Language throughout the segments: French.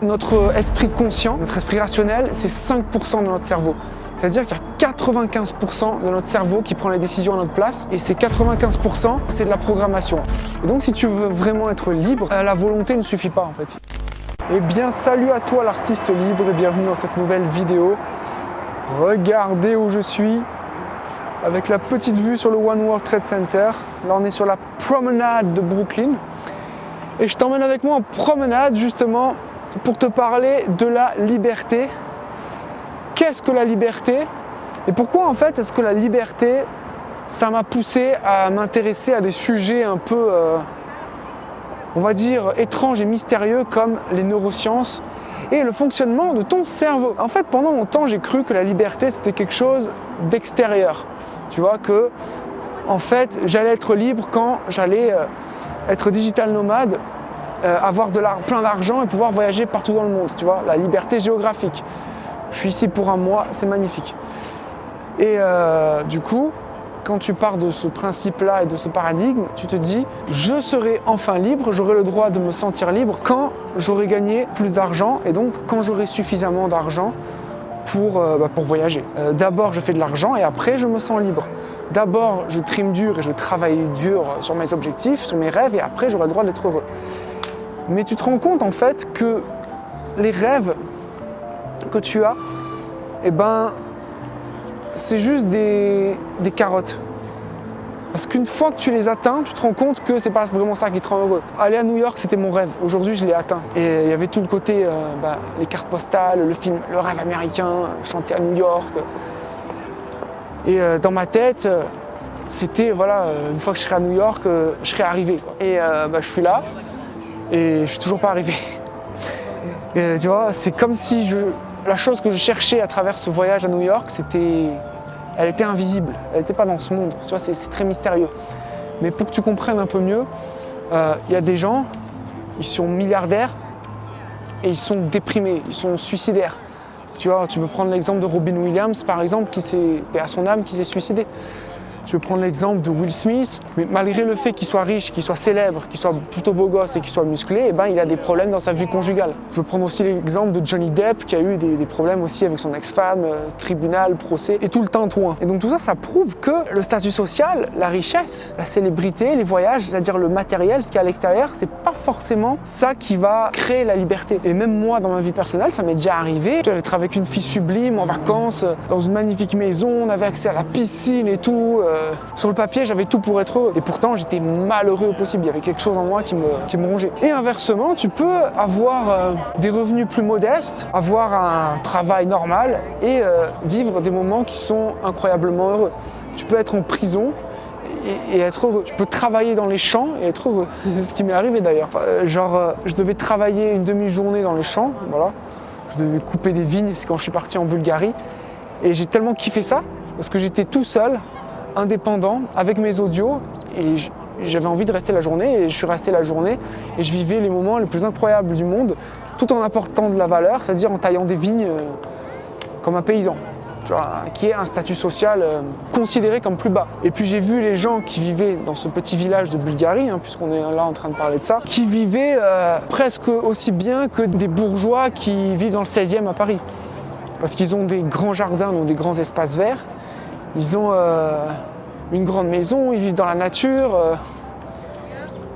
Notre esprit conscient, notre esprit rationnel, c'est 5% de notre cerveau. C'est-à-dire qu'il y a 95% de notre cerveau qui prend les décisions à notre place, et ces 95%, c'est de la programmation. Et donc si tu veux vraiment être libre, la volonté ne suffit pas en fait. Eh bien salut à toi l'artiste libre et bienvenue dans cette nouvelle vidéo. Regardez où je suis, avec la petite vue sur le One World Trade Center. Là on est sur la promenade de Brooklyn. Et je t'emmène avec moi en promenade justement pour te parler de la liberté. Qu'est-ce que la liberté? Et pourquoi en fait est-ce que la liberté, ça m'a poussé à m'intéresser à des sujets un peu, on va dire, étranges et mystérieux comme les neurosciences et le fonctionnement de ton cerveau. En fait, pendant longtemps, j'ai cru que la liberté, c'était quelque chose d'extérieur. Tu vois, que en fait, j'allais être libre quand j'allais être digital nomade, avoir plein d'argent et pouvoir voyager partout dans le monde. Tu vois, la liberté géographique. Je suis ici pour un mois, c'est magnifique. Et du coup, quand tu pars de ce principe-là et de ce paradigme, tu te dis, je serai enfin libre, j'aurai le droit de me sentir libre quand j'aurai gagné plus d'argent et donc quand j'aurai suffisamment d'argent pour voyager. D'abord, je fais de l'argent et après, je me sens libre. D'abord, je trime dur et je travaille dur sur mes objectifs, sur mes rêves et après, j'aurai le droit d'être heureux. Mais tu te rends compte en fait que les rêves que tu as, eh ben, c'est juste des carottes. Parce qu'une fois que tu les atteins, tu te rends compte que c'est pas vraiment ça qui te rend heureux. Aller à New York, c'était mon rêve. Aujourd'hui, je l'ai atteint. Et il y avait tout le côté, les cartes postales, le film, le rêve américain, chanter à New York. Et dans ma tête, c'était, voilà, une fois que je serai à New York, je serai arrivé, quoi. Et je suis là, et je suis toujours pas arrivé. Et tu vois, c'est comme si la chose que je cherchais à travers ce voyage à New York, elle était invisible, elle n'était pas dans ce monde. Tu vois, c'est très mystérieux. Mais pour que tu comprennes un peu mieux, il y a des gens, ils sont milliardaires et ils sont déprimés, ils sont suicidaires. Tu vois, tu peux prendre l'exemple de Robin Williams, par exemple, paix à son âme, qui s'est suicidé. Je vais prendre l'exemple de Will Smith, mais malgré le fait qu'il soit riche, qu'il soit célèbre, qu'il soit plutôt beau gosse et qu'il soit musclé, eh ben, il a des problèmes dans sa vie conjugale. Je peux prendre aussi l'exemple de Johnny Depp qui a eu des problèmes aussi avec son ex-femme, tribunal, procès et tout le tintouin. Et donc tout ça, ça prouve que le statut social, la richesse, la célébrité, les voyages, c'est-à-dire le matériel, ce qu'il y a à l'extérieur, c'est pas forcément ça qui va créer la liberté. Et même moi, dans ma vie personnelle, ça m'est déjà arrivé d'être avec une fille sublime en vacances, dans une magnifique maison, on avait accès à la piscine et tout. Sur le papier, j'avais tout pour être heureux. Et pourtant, j'étais malheureux au possible. Il y avait quelque chose en moi qui me rongeait. Et inversement, tu peux avoir des revenus plus modestes, avoir un travail normal et vivre des moments qui sont incroyablement heureux. Tu peux être en prison et être heureux. Tu peux travailler dans les champs et être heureux. C'est ce qui m'est arrivé d'ailleurs. Je devais travailler une demi-journée dans les champs. Voilà. Je devais couper des vignes. C'est quand je suis parti en Bulgarie. Et j'ai tellement kiffé ça parce que j'étais tout seul, indépendant, avec mes audios, et j'avais envie de rester la journée, et je suis resté la journée, et je vivais les moments les plus incroyables du monde, tout en apportant de la valeur, c'est-à-dire en taillant des vignes comme un paysan, tu vois, qui est un statut social considéré comme plus bas. Et puis j'ai vu les gens qui vivaient dans ce petit village de Bulgarie, puisqu'on est là en train de parler de ça, qui vivaient presque aussi bien que des bourgeois qui vivent dans le 16e à Paris. Parce qu'ils ont des grands jardins, donc des grands espaces verts. Ils ont une grande maison, ils vivent dans la nature,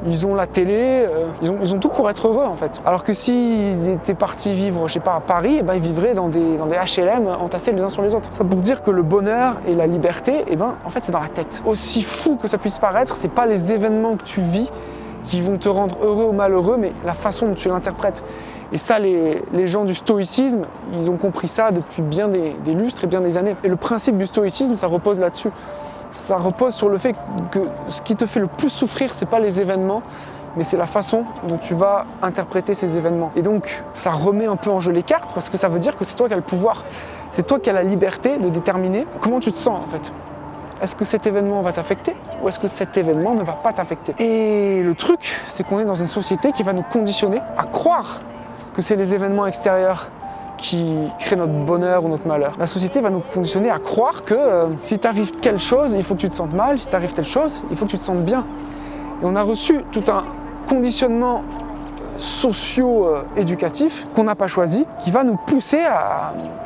ils ont la télé, ils ont tout pour être heureux en fait. Alors que s'ils étaient partis vivre, je sais pas, à Paris, eh ben, ils vivraient dans des HLM entassés les uns sur les autres. Ça pour dire que le bonheur et la liberté, eh ben, en fait c'est dans la tête. Aussi fou que ça puisse paraître, c'est pas les événements que tu vis qui vont te rendre heureux ou malheureux, mais la façon dont tu l'interprètes. Et ça, les gens du stoïcisme, ils ont compris ça depuis bien des lustres et bien des années. Et le principe du stoïcisme, ça repose là-dessus. Ça repose sur le fait que ce qui te fait le plus souffrir, c'est pas les événements, mais c'est la façon dont tu vas interpréter ces événements. Et donc, ça remet un peu en jeu les cartes, parce que ça veut dire que c'est toi qui as le pouvoir. C'est toi qui as la liberté de déterminer comment tu te sens, en fait. Est-ce que cet événement va t'affecter ou est-ce que cet événement ne va pas t'affecter? Et le truc, c'est qu'on est dans une société qui va nous conditionner à croire que c'est les événements extérieurs qui créent notre bonheur ou notre malheur. La société va nous conditionner à croire que si t'arrive quelque chose, il faut que tu te sentes mal, si t'arrive telle chose, il faut que tu te sentes bien. Et on a reçu tout un conditionnement socio-éducatif qu'on n'a pas choisi, qui va nous pousser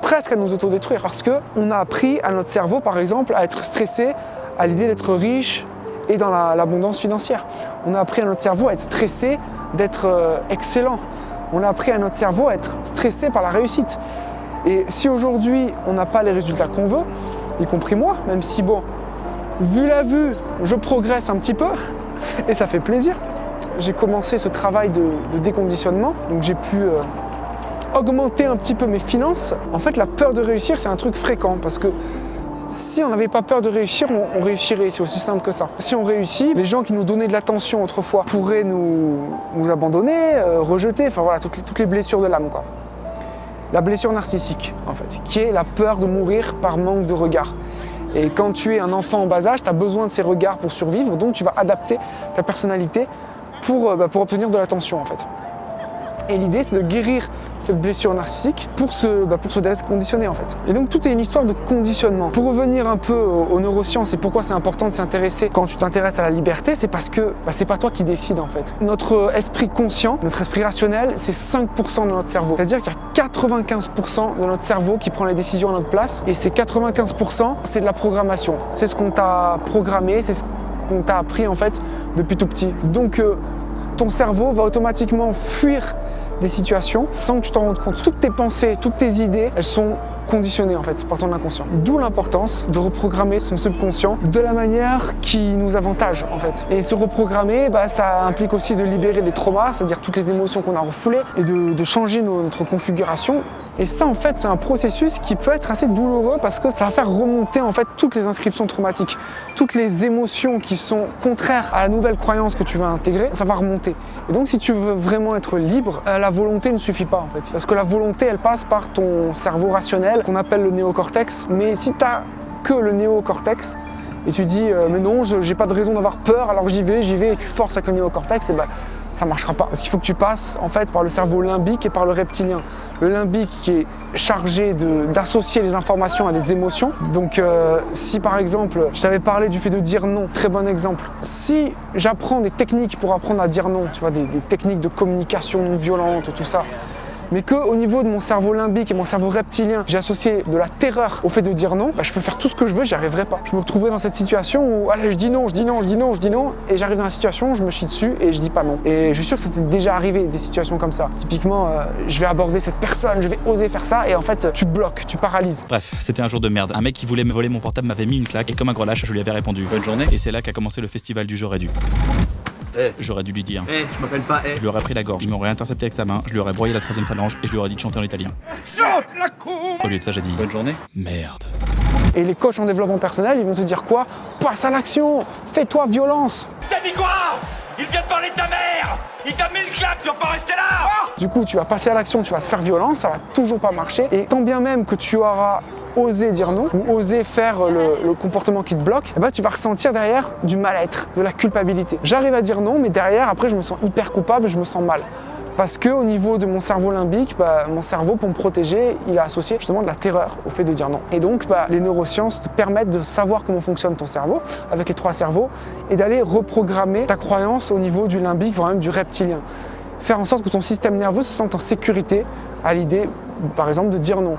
presque à nous autodétruire. Parce qu'on a appris à notre cerveau, par exemple, à être stressé à l'idée d'être riche et dans l'abondance financière. On a appris à notre cerveau à être stressé d'être excellent. On a appris à notre cerveau à être stressé par la réussite. Et si aujourd'hui, on n'a pas les résultats qu'on veut, y compris moi, même si, bon, vu la vue, je progresse un petit peu, et ça fait plaisir. J'ai commencé ce travail de déconditionnement, donc j'ai pu augmenter un petit peu mes finances. En fait, la peur de réussir, c'est un truc fréquent, parce que si on n'avait pas peur de réussir, on réussirait, c'est aussi simple que ça. Si on réussit, les gens qui nous donnaient de l'attention autrefois pourraient nous abandonner, rejeter, enfin voilà, toutes les blessures de l'âme, quoi. La blessure narcissique, en fait, qui est la peur de mourir par manque de regard. Et quand tu es un enfant en bas âge, tu as besoin de ces regards pour survivre, donc tu vas adapter ta personnalité pour obtenir de l'attention, en fait. Et l'idée, c'est de guérir cette blessure narcissique pour se déconditionner, en fait. Et donc, tout est une histoire de conditionnement. Pour revenir un peu aux neurosciences et pourquoi c'est important de s'intéresser quand tu t'intéresses à la liberté, c'est parce que c'est pas toi qui décides, en fait. Notre esprit conscient, notre esprit rationnel, c'est 5% de notre cerveau. C'est-à-dire qu'il y a 95% de notre cerveau qui prend les décisions à notre place. Et ces 95%, c'est de la programmation. C'est ce qu'on t'a programmé, c'est ce qu'on t'a appris, en fait, depuis tout petit. Donc, ton cerveau va automatiquement fuir des situations sans que tu t'en rendes compte. Toutes tes pensées, toutes tes idées, elles sont conditionnées en fait par ton inconscient. D'où l'importance de reprogrammer son subconscient de la manière qui nous avantage en fait. Et se reprogrammer, ça implique aussi de libérer les traumas, c'est-à-dire toutes les émotions qu'on a refoulées et de changer notre configuration. Et ça en fait c'est un processus qui peut être assez douloureux parce que ça va faire remonter en fait toutes les inscriptions traumatiques, toutes les émotions qui sont contraires à la nouvelle croyance que tu vas intégrer, ça va remonter. Et donc si tu veux vraiment être libre, la volonté ne suffit pas en fait. Parce que la volonté elle passe par ton cerveau rationnel qu'on appelle le néocortex. Mais si tu n'as que le néocortex et tu dis mais non, j'ai pas de raison d'avoir peur alors j'y vais et tu forces avec le néocortex, et ça marchera pas. Parce qu'il faut que tu passes en fait par le cerveau limbique et par le reptilien. Le limbique qui est chargé d'associer les informations à des émotions. Donc si par exemple, je t'avais parlé du fait de dire non, très bon exemple. Si j'apprends des techniques pour apprendre à dire non, tu vois, des techniques de communication non violente, tout ça, mais qu'au niveau de mon cerveau limbique et mon cerveau reptilien, j'ai associé de la terreur au fait de dire non, je peux faire tout ce que je veux, j'y arriverai pas. Je me retrouverai dans cette situation où allez, je dis non, et j'arrive dans la situation, je me chie dessus et je dis pas non. Et je suis sûr que ça t'est déjà arrivé, des situations comme ça. Typiquement, je vais aborder cette personne, je vais oser faire ça, et en fait, tu bloques, tu paralyses. Bref, c'était un jour de merde. Un mec qui voulait me voler mon portable m'avait mis une claque, et comme un gros lâche, je lui avais répondu bonne journée, et c'est là qu'a commencé le festival du j'aurais dû. J'aurais dû lui dire. Je m'appelle pas Je lui aurais pris la gorge, il m'aurait intercepté avec sa main, je lui aurais broyé la 3e phalange et je lui aurais dit de chanter en italien. Chante la con. Au lieu de ça, j'ai dit bonne journée. Merde. Et les coachs en développement personnel, ils vont te dire quoi? Passe à l'action, fais-toi violence. T'as dit quoi? Il vient de parler de ta mère. Il t'a mis une claque, tu vas pas rester là. Du coup, tu vas passer à l'action, tu vas te faire violence, ça va toujours pas marcher. Et tant bien même que tu auras osé dire non ou oser faire le comportement qui te bloque, tu vas ressentir derrière du mal-être, de la culpabilité. J'arrive à dire non, mais derrière, après, je me sens hyper coupable et je me sens mal. Parce qu'au niveau de mon cerveau limbique, mon cerveau, pour me protéger, il a associé justement de la terreur au fait de dire non. Et donc, les neurosciences te permettent de savoir comment fonctionne ton cerveau, avec les 3 cerveaux, et d'aller reprogrammer ta croyance au niveau du limbique, voire même du reptilien. Faire en sorte que ton système nerveux se sente en sécurité à l'idée, par exemple, de dire non.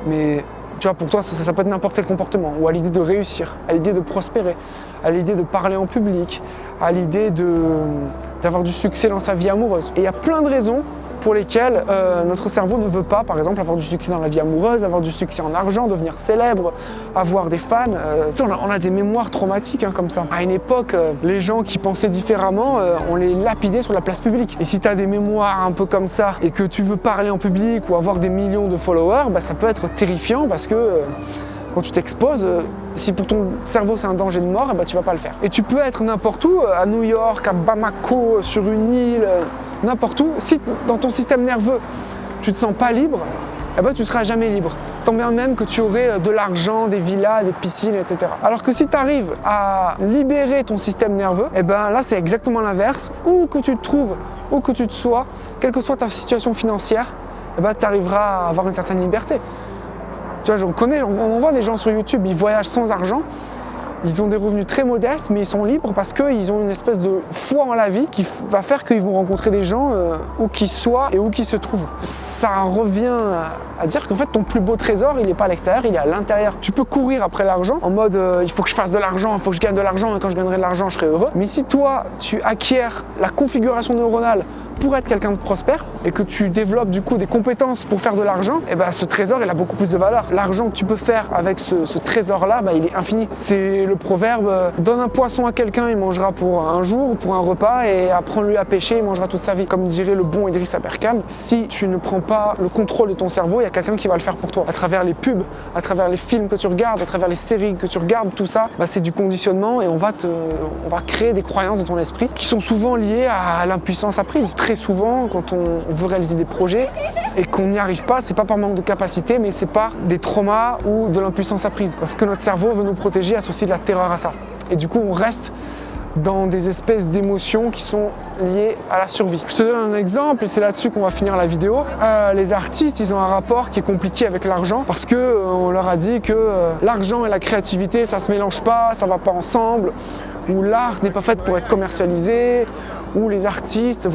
Mais tu vois, pour toi, ça peut être n'importe quel comportement, ou à l'idée de réussir, à l'idée de prospérer, à l'idée de parler en public, à l'idée d'avoir du succès dans sa vie amoureuse. Et il y a plein de raisons pour lesquelles notre cerveau ne veut pas, par exemple, avoir du succès dans la vie amoureuse, avoir du succès en argent, devenir célèbre, avoir des fans. On a des mémoires traumatiques comme ça. À une époque, les gens qui pensaient différemment, on les lapidait sur la place publique. Et si tu as des mémoires un peu comme ça et que tu veux parler en public ou avoir des millions de followers, ça peut être terrifiant parce que quand tu t'exposes, si pour ton cerveau c'est un danger de mort, tu vas pas le faire. Et tu peux être n'importe où, à New York, à Bamako, sur une île, n'importe où. Si dans ton système nerveux, tu te sens pas libre, tu seras jamais libre. Tant bien même que tu aurais de l'argent, des villas, des piscines, etc. Alors que si tu arrives à libérer ton système nerveux, là c'est exactement l'inverse. Où que tu te trouves, où que tu te sois, quelle que soit ta situation financière, tu arriveras à avoir une certaine liberté. Tu vois, on voit des gens sur YouTube, ils voyagent sans argent Ils ont des revenus très modestes, mais ils sont libres parce qu'ils ont une espèce de foi en la vie qui va faire qu'ils vont rencontrer des gens où qu'ils soient et où qu'ils se trouvent. Ça revient à dire qu'en fait, ton plus beau trésor, il n'est pas à l'extérieur, il est à l'intérieur. Tu peux courir après l'argent en mode il faut que je fasse de l'argent, il faut que je gagne de l'argent, et quand je gagnerai de l'argent, je serai heureux. Mais si toi, tu acquiers la configuration neuronale pour être quelqu'un de prospère et que tu développes du coup des compétences pour faire de l'argent, et ben ce trésor il a beaucoup plus de valeur. L'argent que tu peux faire avec ce trésor-là, il est infini. C'est le proverbe donne un poisson à quelqu'un, il mangera pour un jour, pour un repas, et apprends-lui à pêcher, il mangera toute sa vie. Comme dirait le bon Idriss Aberkane, si tu ne prends pas le contrôle de ton cerveau, il y a quelqu'un qui va le faire pour toi. À travers les pubs, à travers les films que tu regardes, à travers les séries que tu regardes, tout ça, c'est du conditionnement et on va créer des croyances dans ton esprit qui sont souvent liées à l'impuissance apprise. Très souvent, quand on veut réaliser des projets et qu'on n'y arrive pas, c'est pas par manque de capacité, mais c'est par des traumas ou de l'impuissance apprise. Parce que notre cerveau veut nous protéger, associe de la terreur à ça. Et du coup, on reste dans des espèces d'émotions qui sont liées à la survie. Je te donne un exemple et c'est là-dessus qu'on va finir la vidéo. Les artistes, ils ont un rapport qui est compliqué avec l'argent parce que on leur a dit que l'argent et la créativité, ça se mélange pas, ça va pas ensemble, ou l'art n'est pas fait pour être commercialisé, ou les artistes,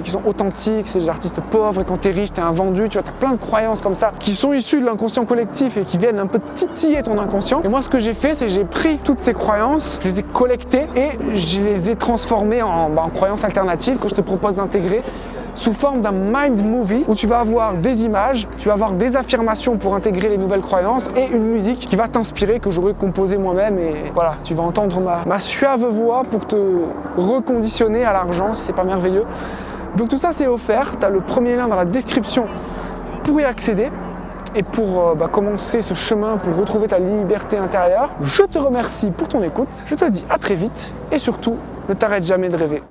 qui sont authentiques, c'est des artistes pauvres et quand t'es riche, t'es un vendu, tu vois, t'as plein de croyances comme ça qui sont issues de l'inconscient collectif et qui viennent un peu titiller ton inconscient. Et moi, ce que j'ai fait, c'est que j'ai pris toutes ces croyances, je les ai collectées et je les ai transformées en croyances alternatives que je te propose d'intégrer sous forme d'un mind movie où tu vas avoir des images, tu vas avoir des affirmations pour intégrer les nouvelles croyances et une musique qui va t'inspirer, que j'aurais composée moi-même, et voilà, tu vas entendre ma suave voix pour te reconditionner à l'argent, si c'est pas merveilleux. Donc tout ça c'est offert, tu as le premier lien dans la description pour y accéder et pour commencer ce chemin pour retrouver ta liberté intérieure. Je te remercie pour ton écoute, je te dis à très vite et surtout, ne t'arrête jamais de rêver.